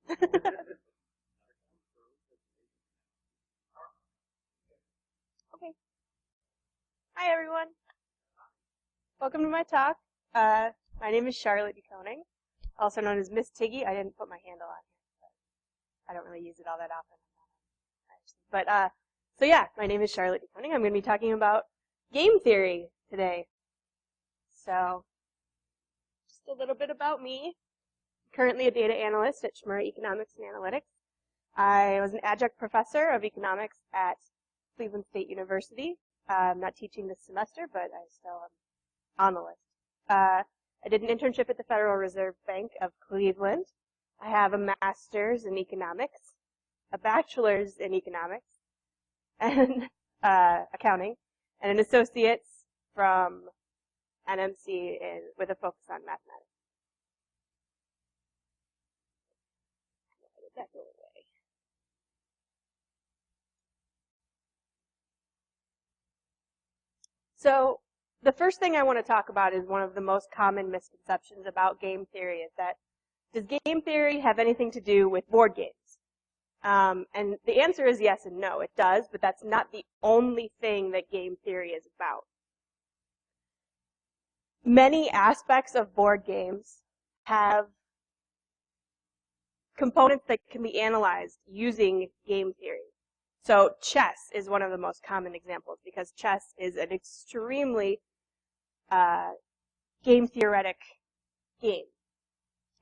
Okay. Hi, everyone. Welcome to my talk. My name is Charlotte DeKoning, also known as Miss Tiggy. I didn't put my handle on here, but I don't really use it all that often. So yeah, my name is Charlotte DeKoning. I'm going to be talking about game theory today. So, just a little bit about me. Currently a data analyst at Schmurra Economics and Analytics. I was an adjunct professor of economics at Cleveland State University. I'm not teaching this semester, but I still am on the list. I did an internship at the Federal Reserve Bank of Cleveland. I have a master's in economics, a bachelor's in economics, and accounting, and an associate's from NMC with a focus on mathematics. That go away. So the first thing I want to talk about is one of the most common misconceptions about game theory is that, does game theory have anything to do with board games? And the answer is yes and no, it does, but that's not the only thing that game theory is about. Many aspects of board games have components that can be analyzed using game theory. So chess is one of the most common examples because chess is an extremely game theoretic game.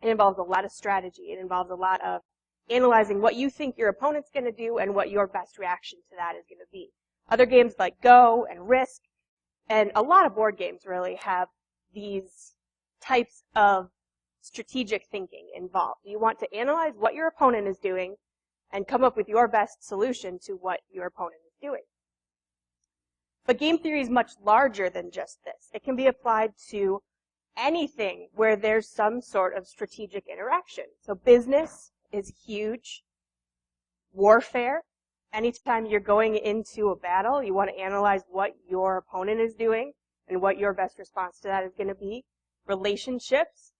It involves a lot of strategy. It involves a lot of analyzing what you think your opponent's going to do and what your best reaction to that is going to be. Other games like Go and Risk, and a lot of board games really have these types of strategic thinking involved. You want to analyze what your opponent is doing and come up with your best solution to what your opponent is doing. But game theory is much larger than just this. It can be applied to anything where there's some sort of strategic interaction. So business is huge. Warfare, anytime you're going into a battle, you want to analyze what your opponent is doing and what your best response to that is going to be. Relationships,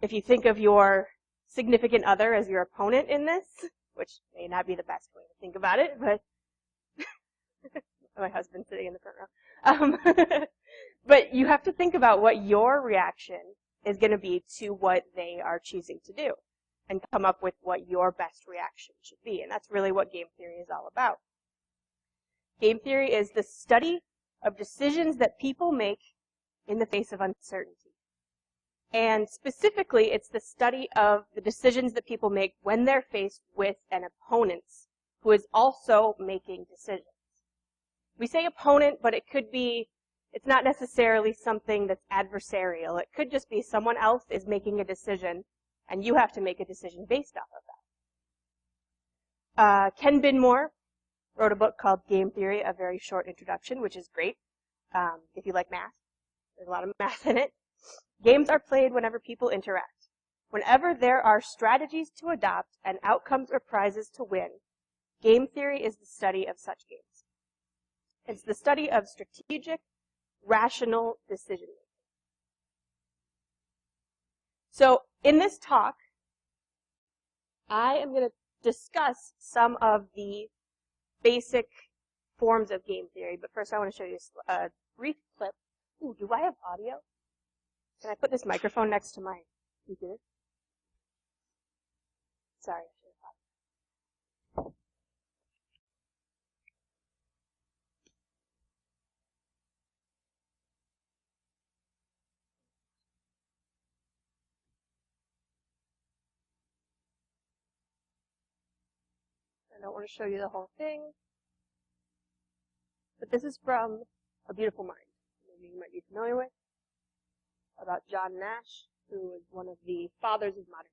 if you think of your significant other as your opponent in this, which may not be the best way to think about it, but my husband's sitting in the front row. But you have to think about what your reaction is going to be to what they are choosing to do and come up with what your best reaction should be. And that's really what game theory is all about. Game theory is the study of decisions that people make in the face of uncertainty. And specifically, it's the study of the decisions that people make when they're faced with an opponent who is also making decisions. We say opponent, but it could be, it's not necessarily something that's adversarial. It could just be someone else is making a decision, and you have to make a decision based off of that. Ken Binmore wrote a book called Game Theory, A Very Short Introduction, which is great if you like math. There's a lot of math in it. Games are played whenever people interact. Whenever there are strategies to adopt and outcomes or prizes to win, game theory is the study of such games. It's the study of strategic, rational decision-making. So in this talk, I am going to discuss some of the basic forms of game theory, but first I want to show you a brief clip. Ooh, do I have audio? Can I put this microphone next to my computer? Sorry. I don't want to show you the whole thing, but this is from A Beautiful Mind, maybe you might be familiar with, about John Nash, who is one of the fathers of modern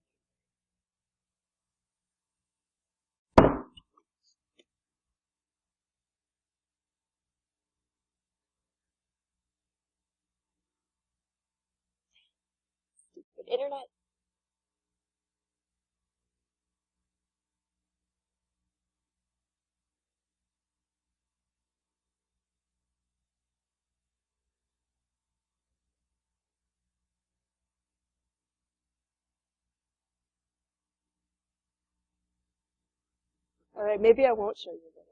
stupid internet. All right, maybe I won't show you the video.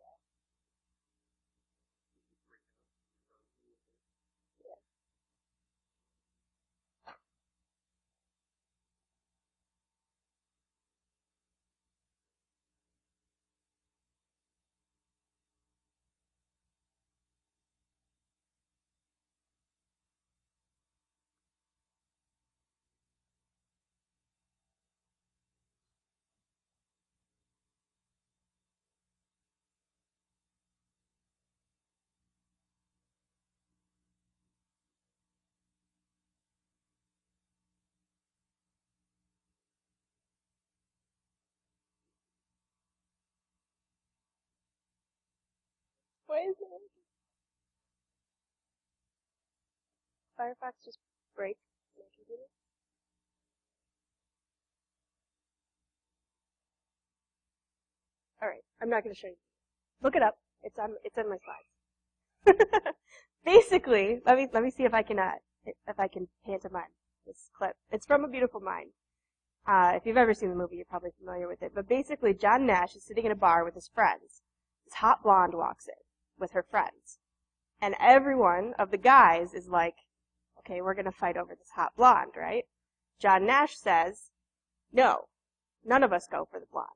Why is it? Firefox just break my computer? All right, I'm not going to show you. Look it up. It's on my slides. Basically, let me see if I can pantomime this clip. It's from A Beautiful Mind. If you've ever seen the movie, you're probably familiar with it. But basically, John Nash is sitting in a bar with his friends. This hot blonde walks in with her friends. And every one of the guys is like, okay, we're going to fight over this hot blonde, right? John Nash says, no, none of us go for the blonde.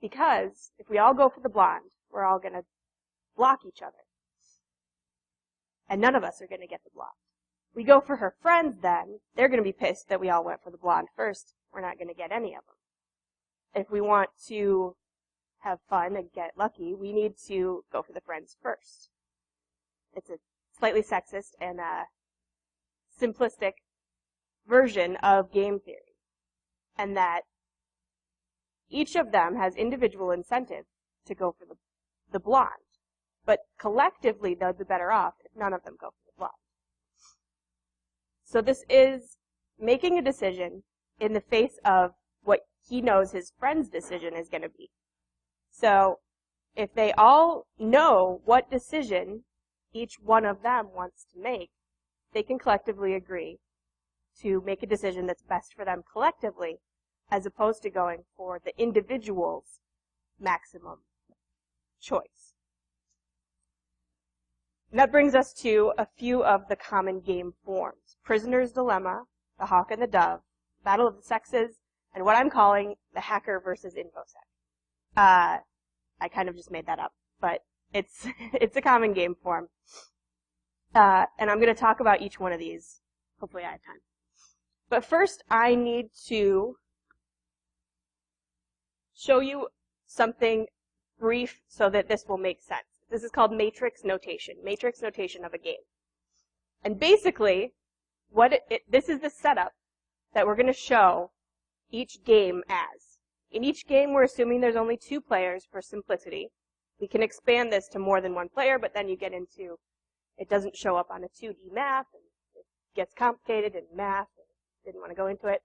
Because if we all go for the blonde, we're all going to block each other. And none of us are going to get the blonde. We go for her friends then, they're going to be pissed that we all went for the blonde first. We're not going to get any of them. If we want to have fun and get lucky, we need to go for the friends first. It's a slightly sexist and simplistic version of game theory. And that each of them has individual incentive to go for the blonde. But collectively, they'll be better off if none of them go for the blonde. So this is making a decision in the face of what he knows his friend's decision is going to be. So if they all know what decision each one of them wants to make, they can collectively agree to make a decision that's best for them collectively, as opposed to going for the individual's maximum choice. And that brings us to a few of the common game forms. Prisoner's Dilemma, the Hawk and the Dove, Battle of the Sexes, and what I'm calling the Hacker versus Infosec. I kind of just made that up, but it's a common game form. And I'm going to talk about each one of these. Hopefully I have time. But first, I need to show you something brief so that this will make sense. This is called matrix notation of a game. And basically, this is the setup that we're going to show each game as. In each game, we're assuming there's only 2 players for simplicity. We can expand this to more than 1 player, but then you get into, it doesn't show up on a 2D map, and it gets complicated in math, and didn't want to go into it.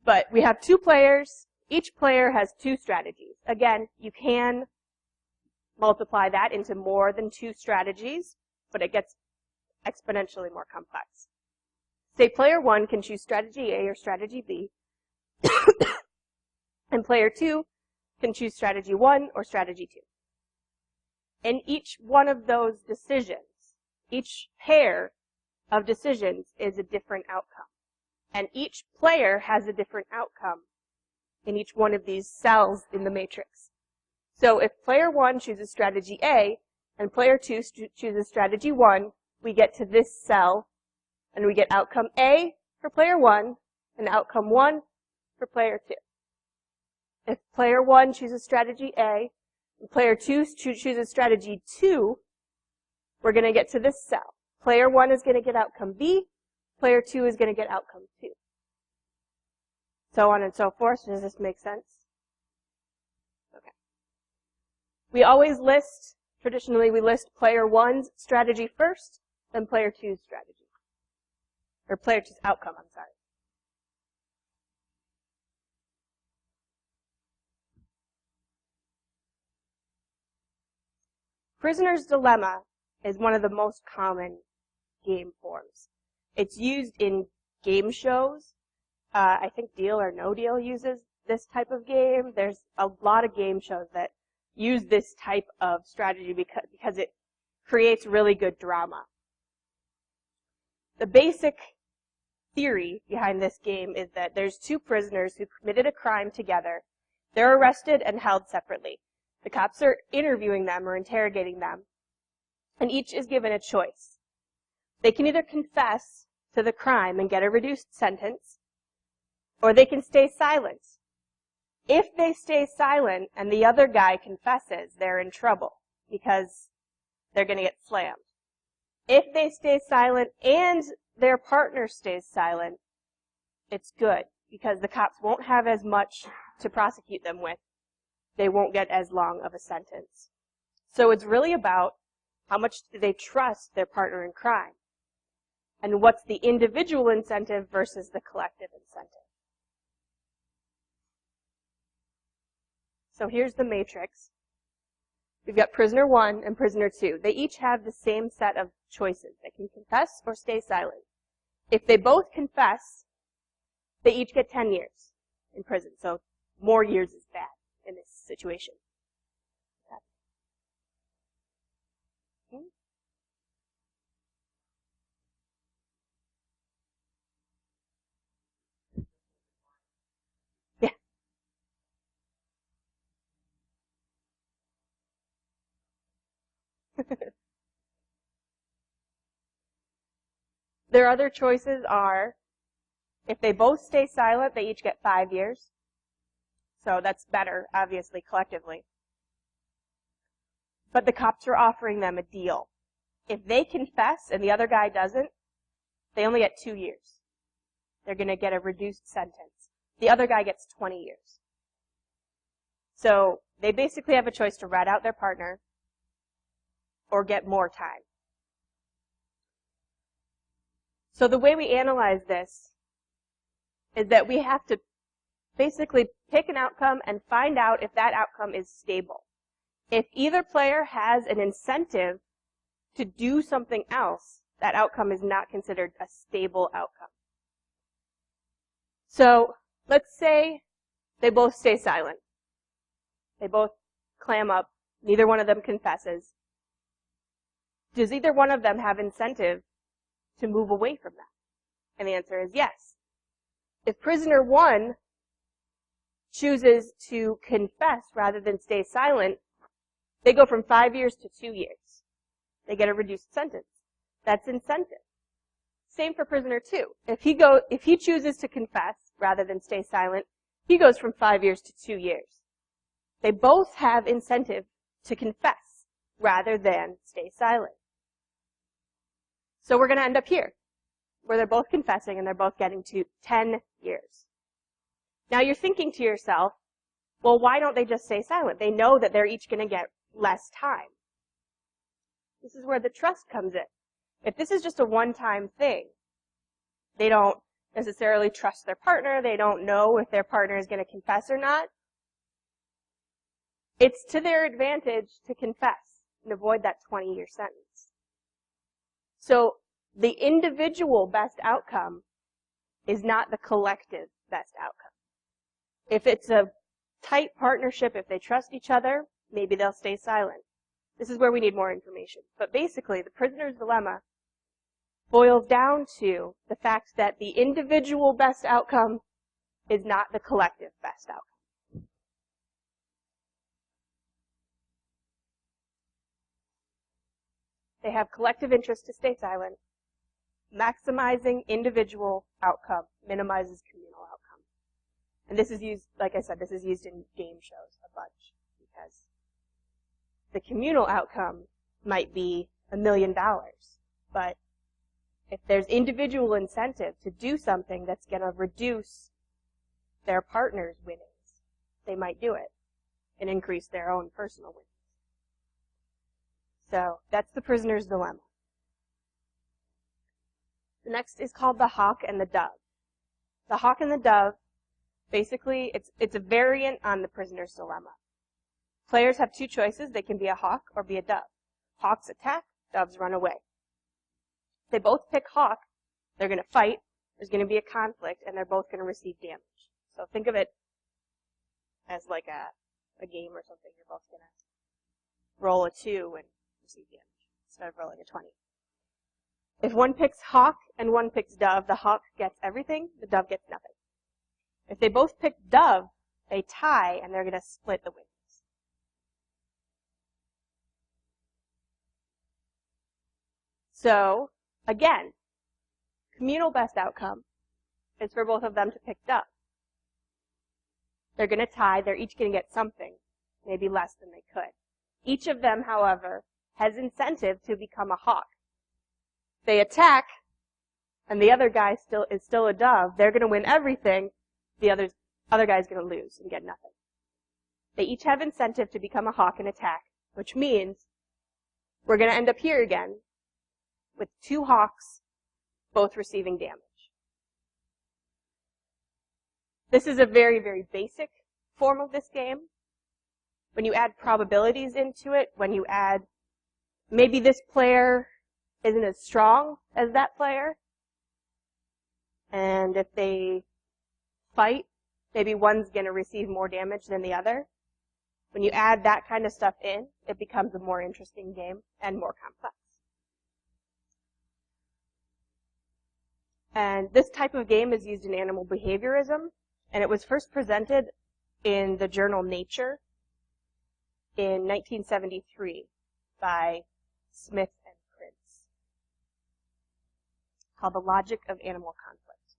But we have 2 players. Each player has 2 strategies. Again, you can multiply that into more than 2 strategies, but it gets exponentially more complex. Say player 1 can choose strategy A or strategy B, and player 2 can choose strategy 1 or strategy 2. In each one of those decisions, each pair of decisions is a different outcome. And each player has a different outcome in each one of these cells in the matrix. So if player 1 chooses strategy A and player 2 chooses strategy 1, we get to this cell and we get outcome A for player 1 and outcome 1 for player 2. If player 1 chooses strategy A and player 2 chooses strategy 2, we're going to get to this cell. Player 1 is going to get outcome B, player 2 is going to get outcome 2. So on and so forth. Does this make sense? Okay. We always list, traditionally we list player 1's strategy first, then player 2's strategy. Or player 2's outcome, I'm sorry. Prisoner's Dilemma is one of the most common game forms. It's used in game shows. I think Deal or No Deal uses this type of game. There's a lot of game shows that use this type of strategy because it creates really good drama. The basic theory behind this game is that there's two prisoners who committed a crime together. They're arrested and held separately. The cops are interviewing them or interrogating them, and each is given a choice. They can either confess to the crime and get a reduced sentence, or they can stay silent. If they stay silent and the other guy confesses, they're in trouble because they're going to get slammed. If they stay silent and their partner stays silent, it's good because the cops won't have as much to prosecute them with. They won't get as long of a sentence. So it's really about how much do they trust their partner in crime, and what's the individual incentive versus the collective incentive. So here's the matrix. We've got prisoner 1 and prisoner 2. They each have the same set of choices. They can confess or stay silent. If they both confess, they each get 10 years in prison. So more years is bad in this situation. Okay. Yeah. Their other choices are, if they both stay silent, they each get 5 years. So that's better, obviously, collectively. But the cops are offering them a deal. If they confess and the other guy doesn't, they only get 2 years. They're going to get a reduced sentence. The other guy gets 20 years. So they basically have a choice to rat out their partner or get more time. So the way we analyze this is that we have to basically pick an outcome and find out if that outcome is stable. If either player has an incentive to do something else, that outcome is not considered a stable outcome. So let's say they both stay silent. They both clam up. Neither one of them confesses. Does either one of them have incentive to move away from that? And the answer is yes. If prisoner 1 chooses to confess rather than stay silent, they go from 5 years to 2 years. They get a reduced sentence. That's incentive. Same for prisoner 2. If he chooses to confess rather than stay silent, he goes from 5 years to 2 years. They both have incentive to confess rather than stay silent. So we're going to end up here, where they're both confessing and they're both getting to 10 years. Now you're thinking to yourself, well, why don't they just stay silent? They know that they're each going to get less time. This is where the trust comes in. If this is just a one-time thing, they don't necessarily trust their partner, they don't know if their partner is going to confess or not, it's to their advantage to confess and avoid that 20-year sentence. So the individual best outcome is not the collective best outcome. If it's a tight partnership, if they trust each other, maybe they'll stay silent. This is where we need more information. But basically, the prisoner's dilemma boils down to the fact that the individual best outcome is not the collective best outcome. They have collective interest to stay silent. Maximizing individual outcome minimizes communal outcome. And this is used, like I said, this is used in game shows a bunch because the communal outcome might be $1 million, but if there's individual incentive to do something that's going to reduce their partner's winnings, they might do it and increase their own personal winnings. So that's the prisoner's dilemma. The next is called the hawk and the dove. The hawk and the dove, basically, it's a variant on the prisoner's dilemma. Players have two choices. They can be a hawk or be a dove. Hawks attack, doves run away. If they both pick hawk, they're going to fight, there's going to be a conflict, and they're both going to receive damage. So think of it as like a game or something. You're both going to roll a 2 and receive damage instead of rolling a 20. If one picks hawk and one picks dove, the hawk gets everything, the dove gets nothing. If they both pick dove, they tie and they're going to split the winnings. So, again, communal best outcome is for both of them to pick dove. They're going to tie, they're each going to get something, maybe less than they could. Each of them, however, has incentive to become a hawk. They attack, and the other guy is still a dove, they're going to win everything, the other guy's going to lose and get nothing. They each have incentive to become a hawk and attack, which means we're going to end up here again with 2 hawks both receiving damage. This is a very, very basic form of this game. When you add probabilities into it, when you add maybe this player isn't as strong as that player, and if they fight, maybe one's going to receive more damage than the other. When you add that kind of stuff in, it becomes a more interesting game and more complex. And this type of game is used in animal behaviorism, and it was first presented in the journal Nature in 1973 by Smith and Prince, called The Logic of Animal Conflict.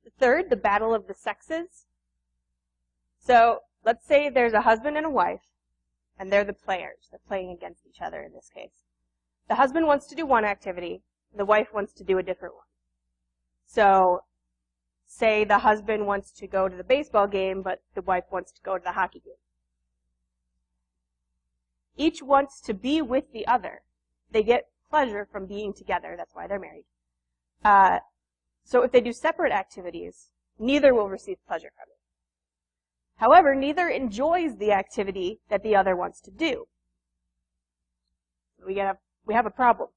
The third, the battle of the sexes. So let's say there's a husband and a wife, and they're the players. They're playing against each other in this case. The husband wants to do one activity, the wife wants to do a different one. So, say the husband wants to go to the baseball game, but the wife wants to go to the hockey game. Each wants to be with the other. They get pleasure from being together, that's why they're married. So if they do separate activities, neither will receive pleasure from it. However, neither enjoys the activity that the other wants to do. We have a problem.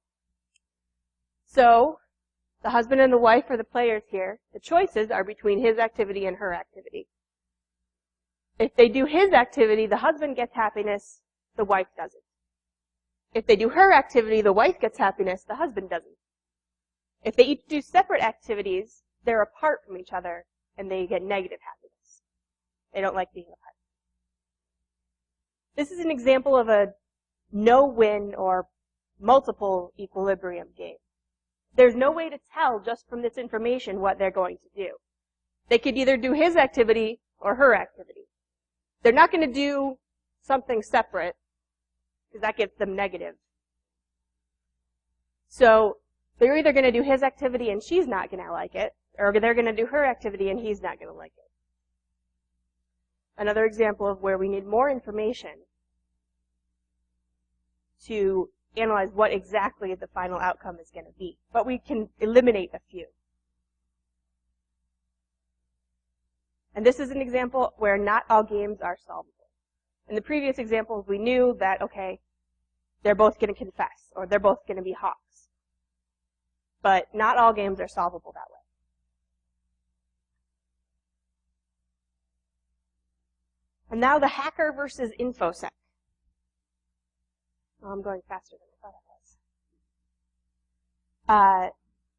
So, the husband and the wife are the players here. The choices are between his activity and her activity. If they do his activity, the husband gets happiness, the wife doesn't. If they do her activity, the wife gets happiness, the husband doesn't. If they each do separate activities, they're apart from each other, and they get negative happiness. They don't like being apart. This is an example of a no-win or multiple equilibrium game. There's no way to tell just from this information what they're going to do. They could either do his activity or her activity. They're not going to do something separate, because that gives them negative. So, they're either going to do his activity and she's not going to like it, or they're going to do her activity and he's not going to like it. Another example of where we need more information to analyze what exactly the final outcome is going to be. But we can eliminate a few. And this is an example where not all games are solvable. In the previous examples, we knew that, okay, they're both going to confess, or they're both going to be hawks. But not all games are solvable that way. And now the hacker versus Infosec. Oh, I'm going faster than I thought I was.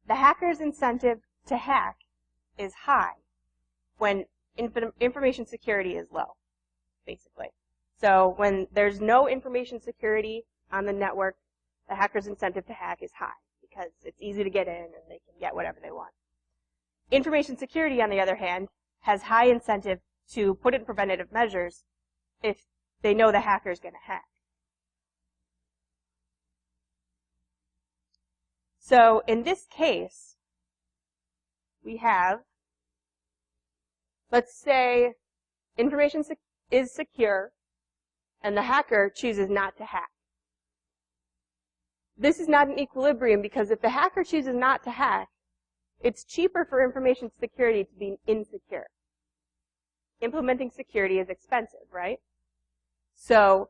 The hacker's incentive to hack is high when information security is low, basically. So when there's no information security on the network, the hacker's incentive to hack is high, because it's easy to get in and they can get whatever they want. Information security, on the other hand, has high incentive to put in preventative measures if they know the hacker is going to hack. So in this case, we have, let's say, information is secure and the hacker chooses not to hack. This is not an equilibrium, because if the hacker chooses not to hack, it's cheaper for information security to be insecure. Implementing security is expensive, right? So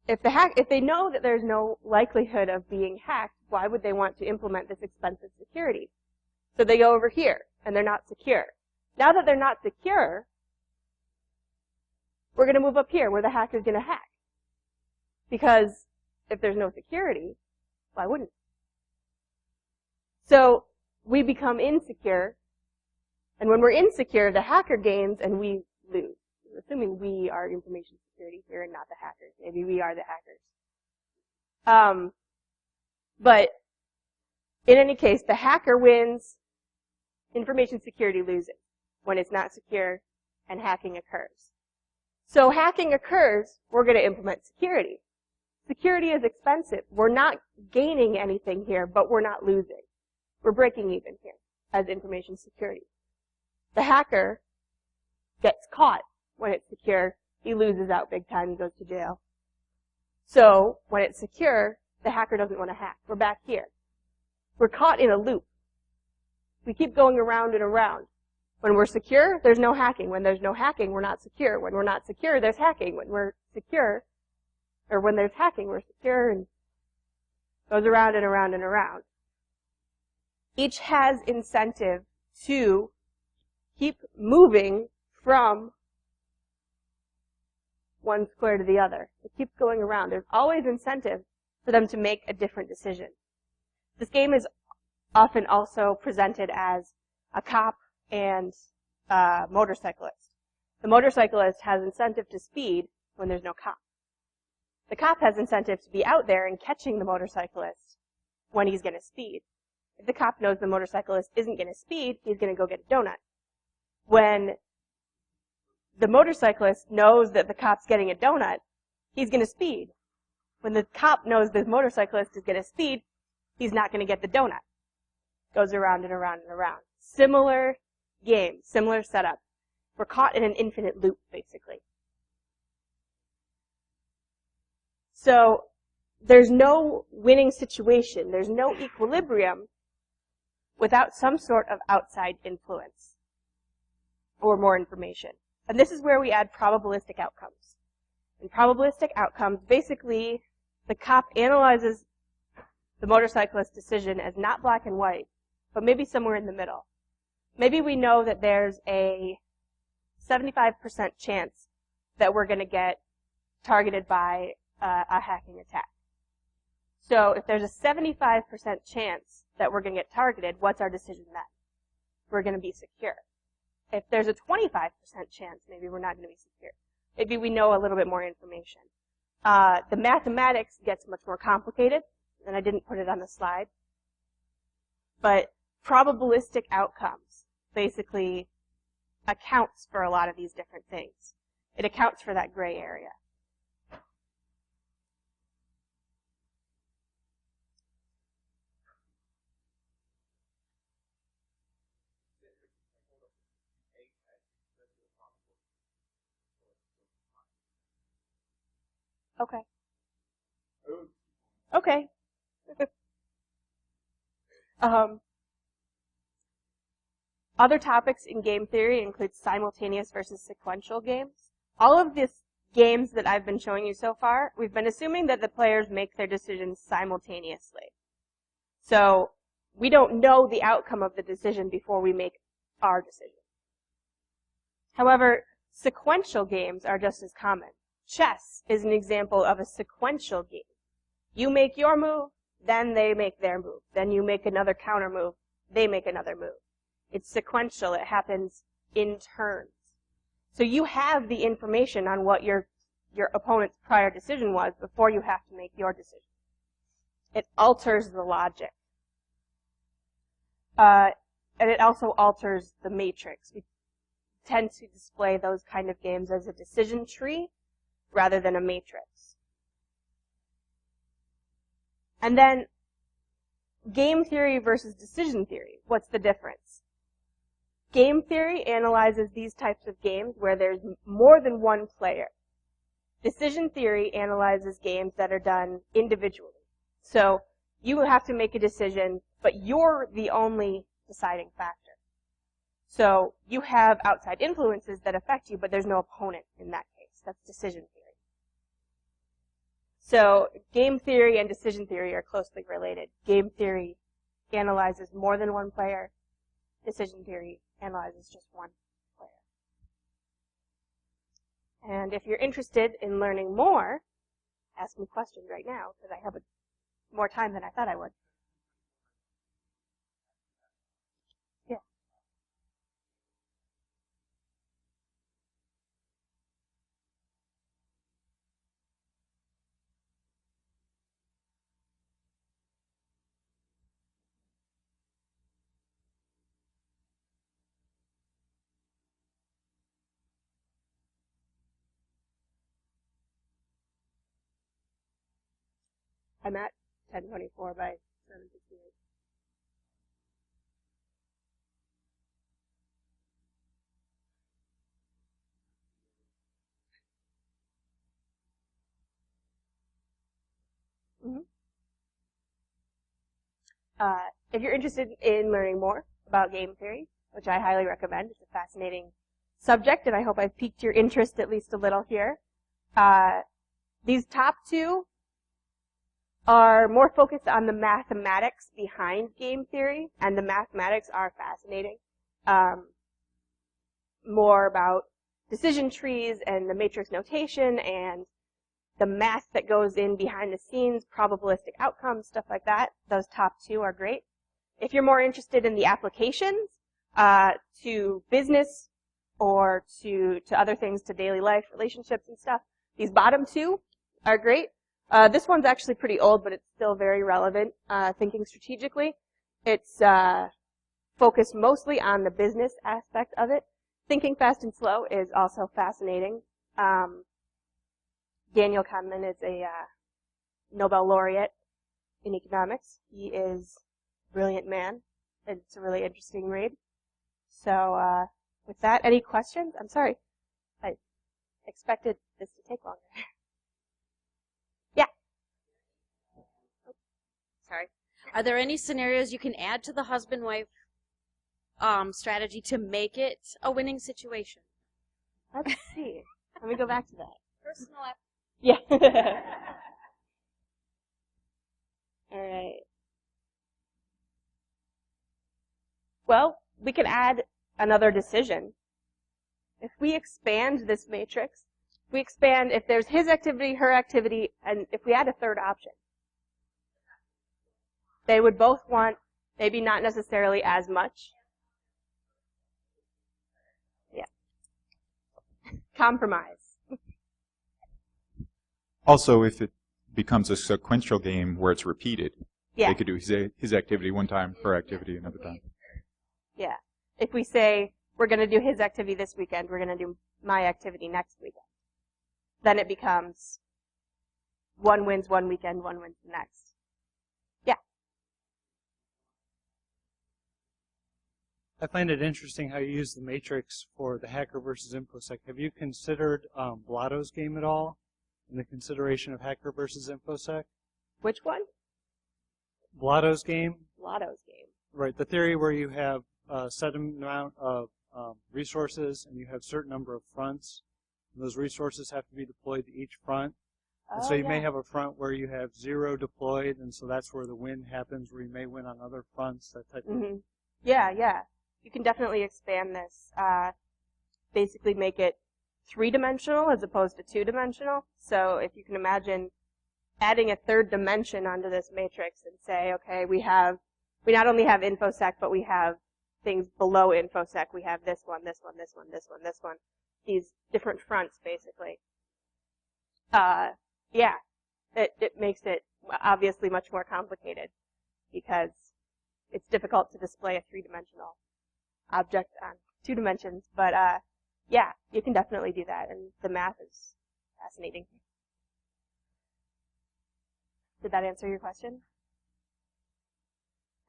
if they know that there's no likelihood of being hacked, why would they want to implement this expensive security? So they go over here, and they're not secure. Now that they're not secure, we're going to move up here where the hacker's going to hack. Because if there's no security, why wouldn't it? So we become insecure, and when we're insecure, the hacker gains and we lose. Assuming we are information security here and not the hackers. Maybe we are the hackers. But in any case, the hacker wins, information security loses when it's not secure and hacking occurs. So hacking occurs, we're going to implement security. Security is expensive. We're not gaining anything here, but we're not losing. We're breaking even here as information security. The hacker gets caught when it's secure. He loses out big time. He goes to jail. So when it's secure, the hacker doesn't want to hack. We're back here. We're caught in a loop. We keep going around and around. When we're secure, there's no hacking. When there's no hacking, we're not secure. When we're not secure, there's hacking. When we're secure, or when there's hacking, we're secure, and it goes around and around and around. Each has incentive to keep moving from one square to the other. It keeps going around. There's always incentive for them to make a different decision. This game is often also presented as a cop and a motorcyclist. The motorcyclist has incentive to speed when there's no cop. The cop has incentive to be out there and catching the motorcyclist when he's going to speed. If the cop knows the motorcyclist isn't going to speed, he's going to go get a donut. When the motorcyclist knows that the cop's getting a donut, he's going to speed. When the cop knows the motorcyclist is going to speed, he's not going to get the donut. Goes around and around and around. Similar game, similar setup. We're caught in an infinite loop, basically. So there's no winning situation. There's no equilibrium without some sort of outside influence or more information. And this is where we add probabilistic outcomes. In probabilistic outcomes, basically, the cop analyzes the motorcyclist's decision as not black and white, but maybe somewhere in the middle. Maybe we know that there's a 75% chance that we're going to get targeted by a hacking attack. So if there's a 75% chance that we're going to get targeted, what's our decision then? We're going to be secure. If there's a 25% chance, maybe we're not going to be secure. Maybe we know a little bit more information. The mathematics gets much more complicated, and I didn't put it on the slide. But probabilistic outcomes basically accounts for a lot of these different things. It accounts for that gray area. Okay. Okay. Other topics in game theory include simultaneous versus sequential games. All of these games that I've been showing you so far, we've been assuming that the players make their decisions simultaneously. So we don't know the outcome of the decision before we make our decision. However, sequential games are just as common. Chess is an example of a sequential game. You make your move, then they make their move. Then you make another counter move, they make another move. It's sequential. It happens in turns. So you have the information on what your opponent's prior decision was before you have to make your decision. It alters the logic. And it also alters the matrix. We tend to display those kind of games as a decision tree rather than a matrix. And then game theory versus decision theory. What's the difference? Game theory analyzes these types of games where there's more than one player. Decision theory analyzes games that are done individually. So you have to make a decision, but you're the only deciding factor. So you have outside influences that affect you, but there's no opponent in that case. That's decision theory. So game theory and decision theory are closely related. Game theory analyzes more than one player. decision theory analyzes just one player. And if you're interested in learning more, ask me questions right now, because I have more time than I thought I would. Yeah. I'm at 1024 by 768. If you're interested in learning more about game theory, which I highly recommend, it's a fascinating subject, and I hope I've piqued your interest at least a little here. These top two are more focused on the mathematics behind game theory, and the mathematics are fascinating. More about decision trees and the matrix notation and the math that goes in behind the scenes, probabilistic outcomes, stuff like that. Those top two are great. If you're more interested in the applications to business or to other things, to daily life, relationships and stuff, these bottom two are great. This one's actually pretty old, but it's still very relevant, thinking strategically. It's focused mostly on the business aspect of it. Thinking fast and slow is also fascinating. Daniel Kahneman is a Nobel laureate in economics. He is a brilliant man. It's a really interesting read. So with that, any questions? I'm sorry. I expected this to take longer. Yeah. Oh, sorry. Are there any scenarios you can add to the husband-wife strategy to make it a winning situation? Let's see. Let me go back to that. Personal Yeah. All right. Well, we can add another decision. If we expand this matrix, we expand if there's his activity, her activity, and if we add a third option. They would both want, maybe not necessarily as much. Yeah. Compromise. Also, if it becomes a sequential game where it's repeated, Yeah. they could do his activity one time, her activity another time. Yeah. If we say, we're going to do his activity this weekend, we're going to do my activity next weekend, then it becomes one wins one weekend, one wins the next. Yeah. I find it interesting how you use the matrix for the hacker versus Infosec. Have you considered Blotto's game at all in the consideration of hacker versus Infosec? Which one? Blotto's game. Blotto's game. Right, the theory where you have a set amount of resources and you have a certain number of fronts. And those resources have to be deployed to each front. And so you may have a front where you have 0 deployed, and so that's where the win happens, where you may win on other fronts, that type of. Yeah, yeah. You can definitely expand this. Basically make it 3-dimensional as opposed to 2-dimensional. So if you can imagine adding a third dimension onto this matrix and say, okay, we not only have Infosec, but we have things below Infosec. We have this one, this one, this one, this one, this one. These different fronts, basically. Yeah, it makes it obviously much more complicated because it's difficult to display a 3-dimensional object on 2 dimensions. But yeah, you can definitely do that, and the math is fascinating. Did that answer your question?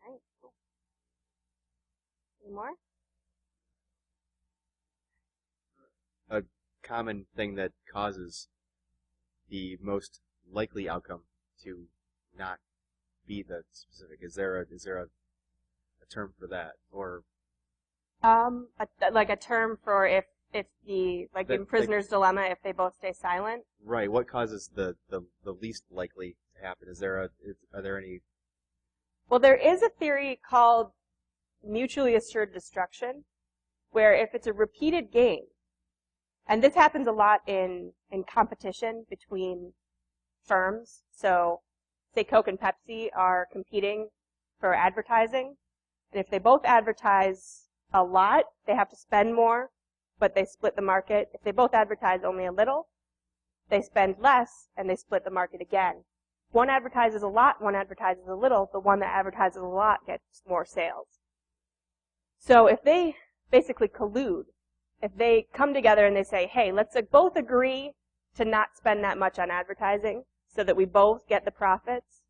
All right, cool. Any more? A common thing that causes the most likely outcome to not be the specific. Is there a term for that, or like a term for if the in Prisoner's Dilemma, if they both stay silent? Right. What causes the least likely to happen? Are there any? Well, there is a theory called mutually assured destruction, where if it's a repeated game, and this happens a lot in competition between firms. So, say Coke and Pepsi are competing for advertising, and if they both advertise a lot, they have to spend more, but they split the market. If they both advertise only a little, they spend less, and they split the market again. One advertises a lot, one advertises a little. The one that advertises a lot gets more sales. So if they basically collude, if they come together and they say, hey, let's both agree to not spend that much on advertising so that we both get the profits,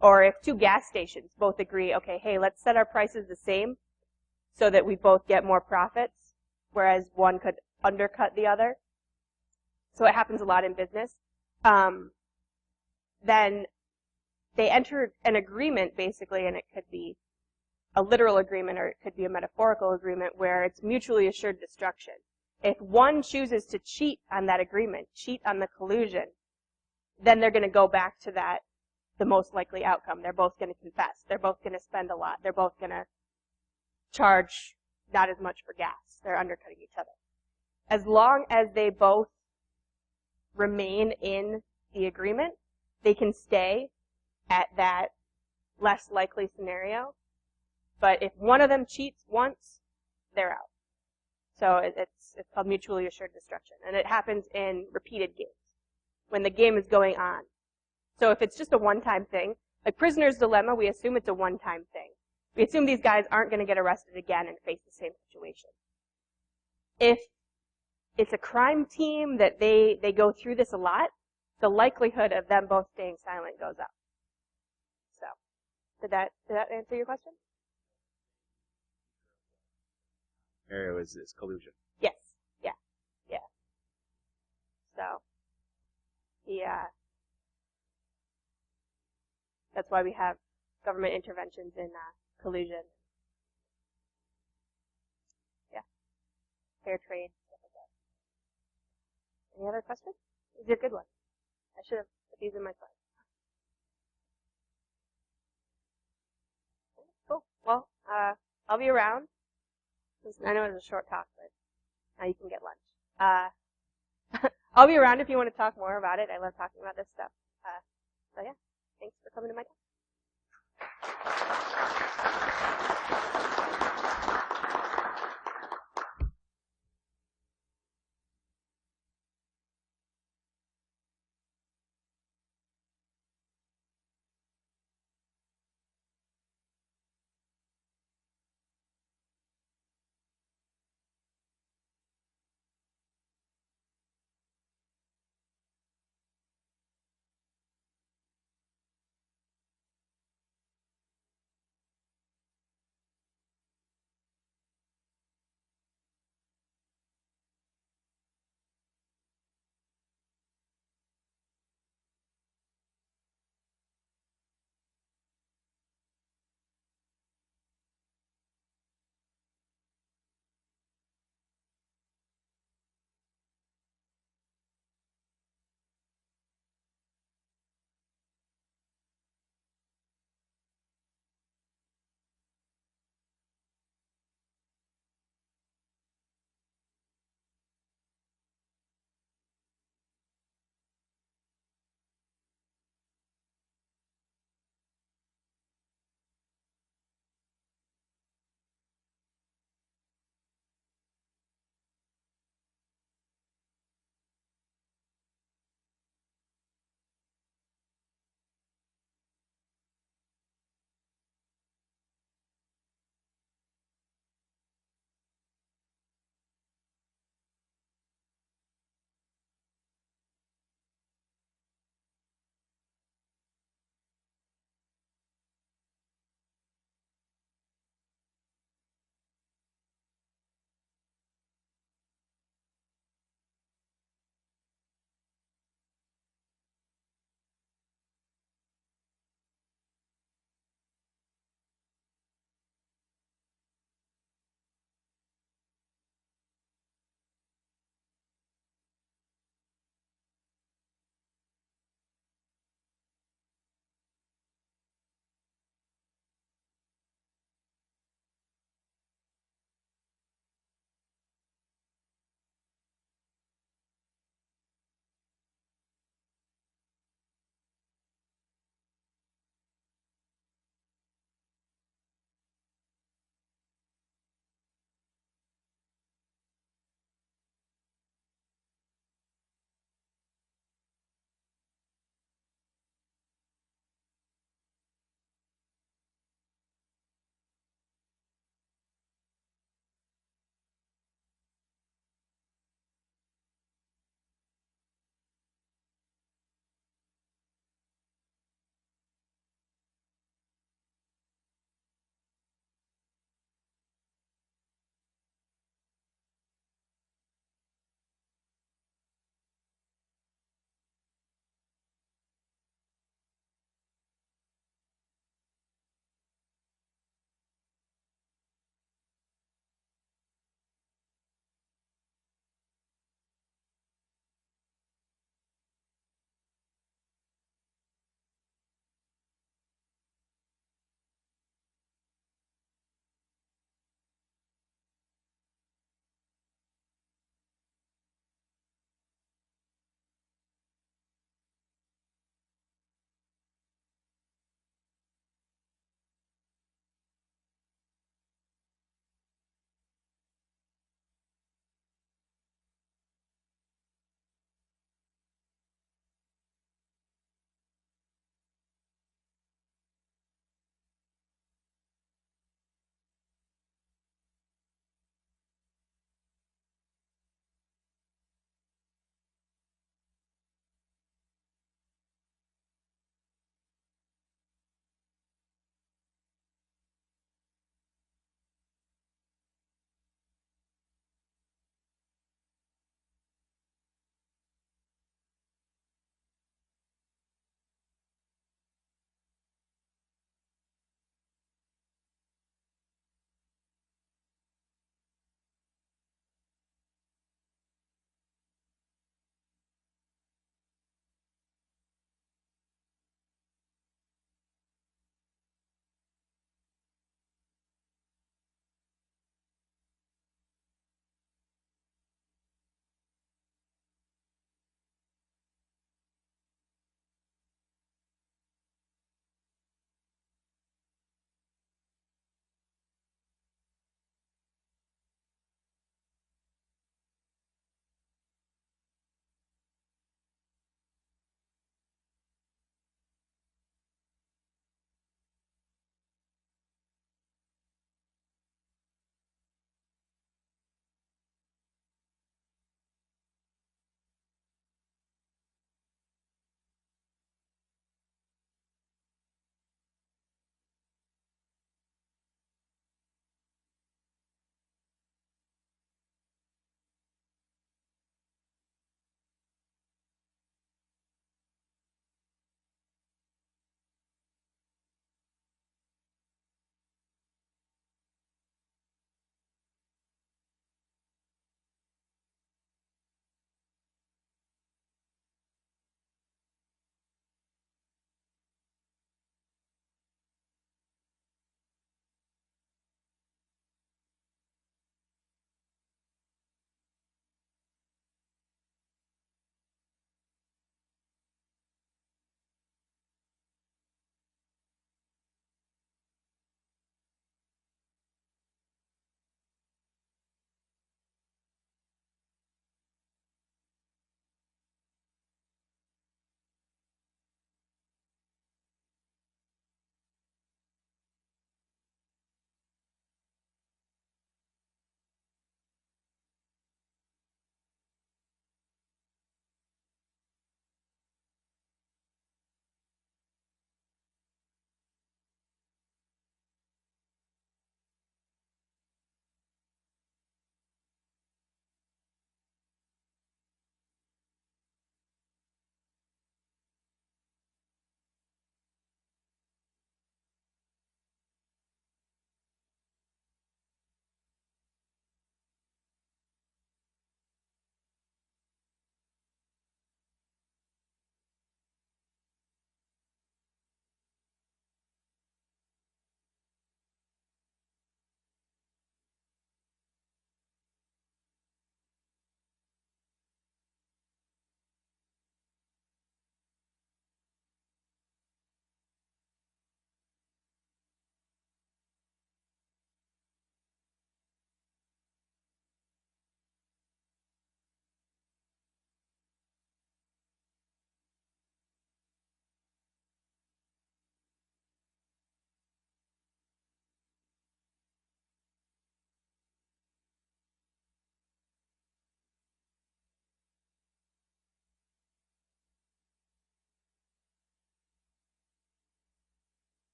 or if two gas stations both agree, okay, hey, let's set our prices the same so that we both get more profits, whereas one could undercut the other. So it happens a lot in business. Then they enter an agreement, basically, and it could be a literal agreement or it could be a metaphorical agreement where it's mutually assured destruction. If one chooses to cheat on that agreement, cheat on the collusion, then they're going to go back to that, the most likely outcome. They're both going to confess. They're both going to spend a lot. They're both going to charge not as much for gas. They're undercutting each other. As long as they both remain in the agreement, they can stay at that less likely scenario. But if one of them cheats once, they're out. So it's called mutually assured destruction. And it happens in repeated games, when the game is going on. So if it's just a one-time thing, like Prisoner's Dilemma, we assume it's a one-time thing. We assume these guys aren't going to get arrested again and face the same situation. If it's a crime team that they go through this a lot, the likelihood of them both staying silent goes up. So, did that answer your question? Area is collusion. Yes. Yeah. So, yeah. That's why we have government interventions in collusion. Yeah. Fair trade, stuff like that. Any other questions? These are good ones. I should have put these in my slides. Cool. Well, I'll be around. I know it was a short talk, but now you can get lunch. I'll be around if you want to talk more about it. I love talking about this stuff. So yeah, thanks for coming to my talk.